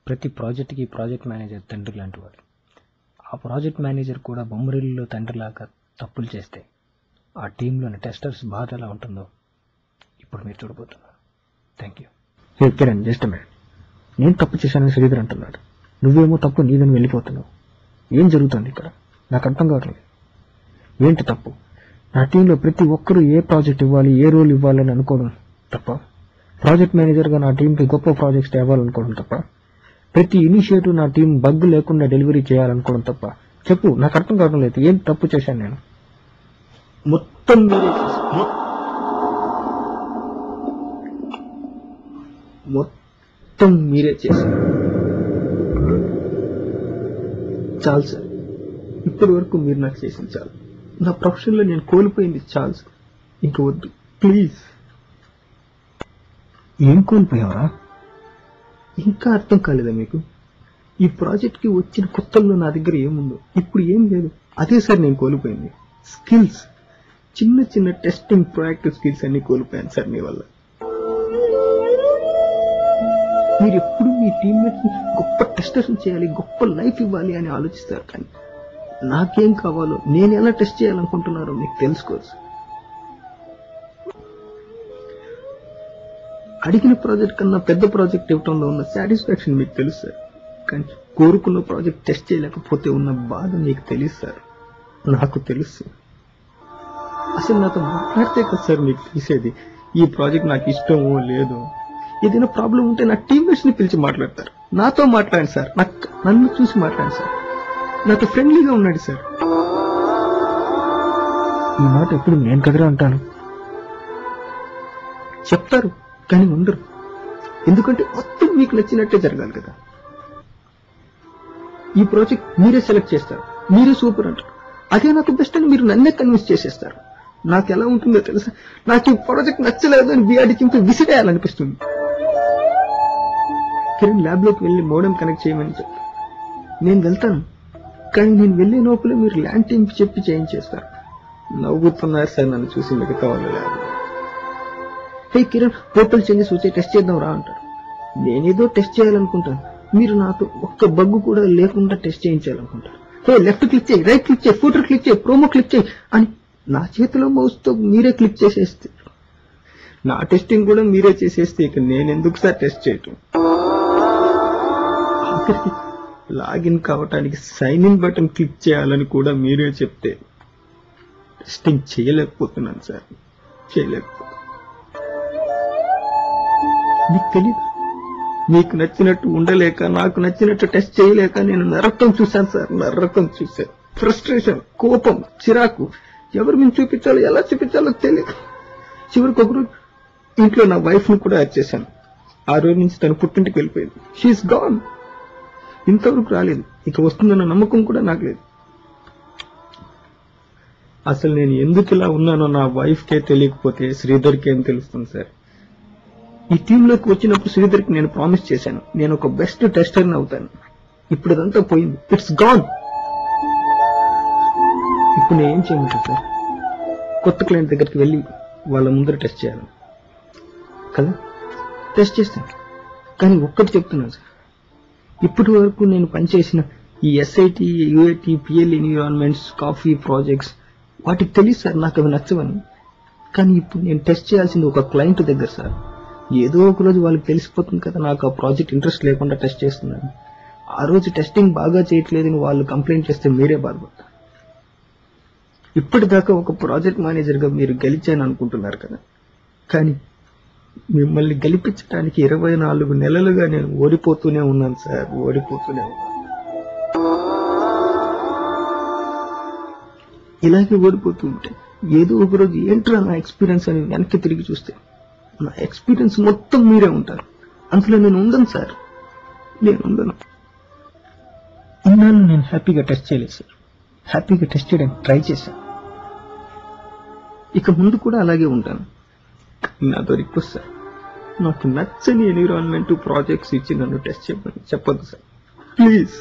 ప్రతి ప్రాజెక్ట్కి project manager తండ్రి లాంటివాడు. ఆ ప్రాజెక్ట్ మేనేజర్ కూడా బొమ్మరిల్లులో తండ్రిలాగా తప్పులు చేస్తే ఆ టీంలోని టెస్టర్స్ బాధ ఎలా ఉంటుందో ఇప్పుడు మీరు చూడబోతున్నారు. Thank you. Kiran, just man, నేను తప్పు చేశానని శ్రీధర్ అంటున్నాడు. నువ్వేమో తప్పు నీదని వెళ్ళిపోతున్నావు. ఏం జరుగుతుంది ఇక్కడ? నాకు అర్థం కావట్లేదు. ఏంటి తప్పు? నా టీంలో ప్రతి ఒక్కరూ ఏ ప్రాజెక్ట్ ఇవ్వాలి, ఏ రోల్ ఇవ్వాలని అనుకోవడం తప్ప? ప్రాజెక్ట్ మేనేజర్గా నా టీంకి గొప్ప ప్రాజెక్ట్స్ తేవాలనుకోవడం తప్ప? ప్రతి ఇనిషియేటివ్ నా టీం బగ్ లేకుండా డెలివరీ చేయాలనుకోవడం తప్ప? చెప్పు, నాకు అర్థం కావడం లేదు. ఏం తప్పు చేశాను నేను? మొత్తం మీరే చేశారు. మొత్తం మీరే చేశారు. చాలు సార్, ఇప్పటి వరకు మీరు నాకు చేసింది చాలు. నా ప్రొఫెషన్లో నేను కోల్పోయింది చాలు సార్. ఇంక వద్దు ప్లీజ్. ఏం కోల్పోయావరా? ఇంకా అర్థం కాలేదా మీకు? ఈ ప్రాజెక్ట్కి వచ్చిన కొత్తల్లో నా దగ్గర ఏముందో ఇప్పుడు ఏం లేదు. అదే సార్ నేను కోల్పోయింది. స్కిల్స్, చిన్న చిన్న టెస్టింగ్ ప్రొయాక్టివ్ స్కిల్స్ అన్ని కోల్పోయాను సార్ మీ వల్ల. మీరు ఎప్పుడు మీ టీమ్మేట్స్ గొప్ప టెస్టర్స్ చేయాలి, గొప్ప లైఫ్ ఇవ్వాలి అని ఆలోచిస్తారు. కానీ నాకేం కావాలో, నేను ఎలా టెస్ట్ చేయాలనుకుంటున్నారో మీకు తెలుసుకోవచ్చు. అడిగిన ప్రాజెక్ట్ కన్నా పెద్ద ప్రాజెక్ట్ ఇవ్వడంలో ఉన్న సాటిస్ఫాక్షన్ మీకు తెలుసు సార్. కానీ కోరుకున్న ప్రాజెక్ట్ టెస్ట్ చేయలేకపోతే ఉన్న బాధ మీకు తెలుసు సార్. నాకు తెలుసు. అసలు నాతో మాట్లాడితే కదా సార్ మీకు తెలిసేది ఈ ప్రాజెక్ట్ నాకు ఇష్టమో లేదో. ఏదైనా ప్రాబ్లం ఉంటే నా టీమ్మేట్స్ ని పిలిచి మాట్లాడతారు. నాతో మాట్లాడండి సార్, నన్ను చూసి మాట్లాడండి సార్. నాతో ఫ్రెండ్లీగా ఉన్నాడు సార్. ఈ మాట ఎప్పుడు నేను కదరా అంటాను. చెప్తారు కానీ ఉండరు. ఎందుకంటే మొత్తం మీకు నచ్చినట్టే జరగాలి కదా. ఈ ప్రాజెక్ట్ మీరే సెలెక్ట్ చేస్తారు, మీరే సూపర్ అంటారు. అదే నాకు బెస్ట్ అని మీరు నన్నే కన్విన్స్ చేసేస్తారు. నాకు ఎలా ఉంటుందో తెలుసా? నాకు ఈ ప్రాజెక్ట్ నచ్చలేదు అని బిఆర్డి చింపి విసిరేయాలనిపిస్తుంది. కిరణ్ ల్యాబ్ లోకి వెళ్ళి మోడెం కనెక్ట్ చేయమని చెప్తాను. నేను వెళ్తాను, కానీ నేను వెళ్లే లోపలే మీరు ల్యాండ్ టీమ్ చెప్పి చేయించేస్తారు. నవ్వుతున్నారు సార్ నన్ను చూసి మిగతా వాళ్ళు. ల్యాబ్ హే కిరణ్, పోర్టల్ చేంజెస్ వచ్చి టెస్ట్ చేద్దాం రా అంటారు. నేనేదో టెస్ట్ చేయాలనుకుంటాను, మీరు నాతో ఒక్క బగ్గు కూడా లేకుండా టెస్ట్ చేయించాలనుకుంటారు. హే లెఫ్ట్ క్లిక్ చేయి, రైట్ క్లిక్ చేయి, ఫూటర్ క్లిక్ చేయి, ప్రోమో క్లిక్ చేయి అని నా చేతిలో మౌస్తో మీరే క్లిక్ చేసేస్తే, నా టెస్టింగ్ కూడా మీరే చేసేస్తే ఇక నేను ఎందుకు సార్ టెస్ట్ చేయటం? ఆఖరికి లాగిన్ కావటానికి సైన్ ఇన్ బటన్ క్లిక్ చేయాలని కూడా మీరే చెప్తే టెస్టింగ్ చేయలేకపోతున్నాను సార్. చేయలేకపోతున్నాను. మీకు తెలీదు, మీకు నచ్చినట్టు ఉండలేక, నాకు నచ్చినట్టు టెస్ట్ చేయలేక నేను నరకం చూశాను సార్. నరకం చూశాను. ఫ్రస్ట్రేషన్, కోపం, చిరాకు, ఎవరి మీద చూపించాలో, ఎలా చూపించాలో తెలియదు. చివరికి ఒకరోజు ఇంట్లో నా వైఫ్ ను కూడా యాడ్ చేశాను. ఆ రోజు నుంచి తను పుట్టింటికి వెళ్ళిపోయింది. She is gone. ఇంతవరకు రాలేదు. ఇక వస్తుందన్న నమ్మకం కూడా నాకు లేదు. అసలు నేను ఎందుకు ఇలా ఉన్నానో నా వైఫ్ కే తెలియకపోతే శ్రీధర్కి ఏం తెలుస్తుంది సార్? ఈ టీంలోకి వచ్చినప్పుడు శ్రీధర్కి నేను ప్రామిస్ చేశాను, నేను ఒక బెస్ట్ టెస్టర్ని అవుతాను. ఇప్పుడు అదంతా పోయింది. It's gone. ఇప్పుడు నేను ఏం చేయమంటాను సార్? కొత్త క్లయింట్ దగ్గరికి వెళ్ళి వాళ్ళ ముందర టెస్ట్ చేయాలి కదా? టెస్ట్ చేస్తాను. కానీ ఒక్కటి చెప్తున్నాను సార్, ఇప్పటి వరకు నేను పనిచేసిన ఈ SIT, UIT, PL environments, coffee projects వాటికి తెలియదు సార్ నాకు అవి నచ్చవని. కానీ ఇప్పుడు నేను టెస్ట్ చేయాల్సింది ఒక క్లయింట్ దగ్గర సార్. ఏదో ఒక రోజు వాళ్ళకి తెలిసిపోతుంది కదా నాకు ఆ ప్రాజెక్ట్ ఇంట్రెస్ట్ లేకుండా టెస్ట్ చేస్తున్నాను. ఆ రోజు టెస్టింగ్ బాగా చేయట్లేదని వాళ్ళు కంప్లైంట్ చేస్తే మీరే బాధపడతారు. ఇప్పటిదాకా ఒక ప్రాజెక్ట్ మేనేజర్గా మీరు గెలిచాను అనుకుంటున్నారు కదా, కానీ మిమ్మల్ని గెలిపించడానికి 24 నెలలుగా నేను ఓడిపోతూనే ఉన్నాను సార్. ఓడిపోతూనే ఉన్నాను. ఇలాగే ఓడిపోతూ ఉంటే ఏదో ఒక రోజు ఏంట్రా నా ఎక్స్పీరియన్స్ అని వెనక్కి తిరిగి చూస్తే నా ఎక్స్పీరియన్స్ మొత్తం మీరే ఉంటారు. అందులో నేను ఉండను సార్. నేను ఉండను. ఇన్నాళ్ళు నేను హ్యాపీగా టెస్ట్ చేయలేదు సార్. హ్యాపీగా టెస్ట్ చేయడానికి ట్రై చేశాను. ఇక ముందు కూడా అలాగే ఉంటాను. నాతో రిక్వెస్ట్ సార్, నాకు నచ్చని ఎన్విరాన్మెంట్ ప్రాజెక్ట్స్ ఇచ్చి నన్ను టెస్ట్ చేయమని చెప్పొద్దు సార్ ప్లీజ్.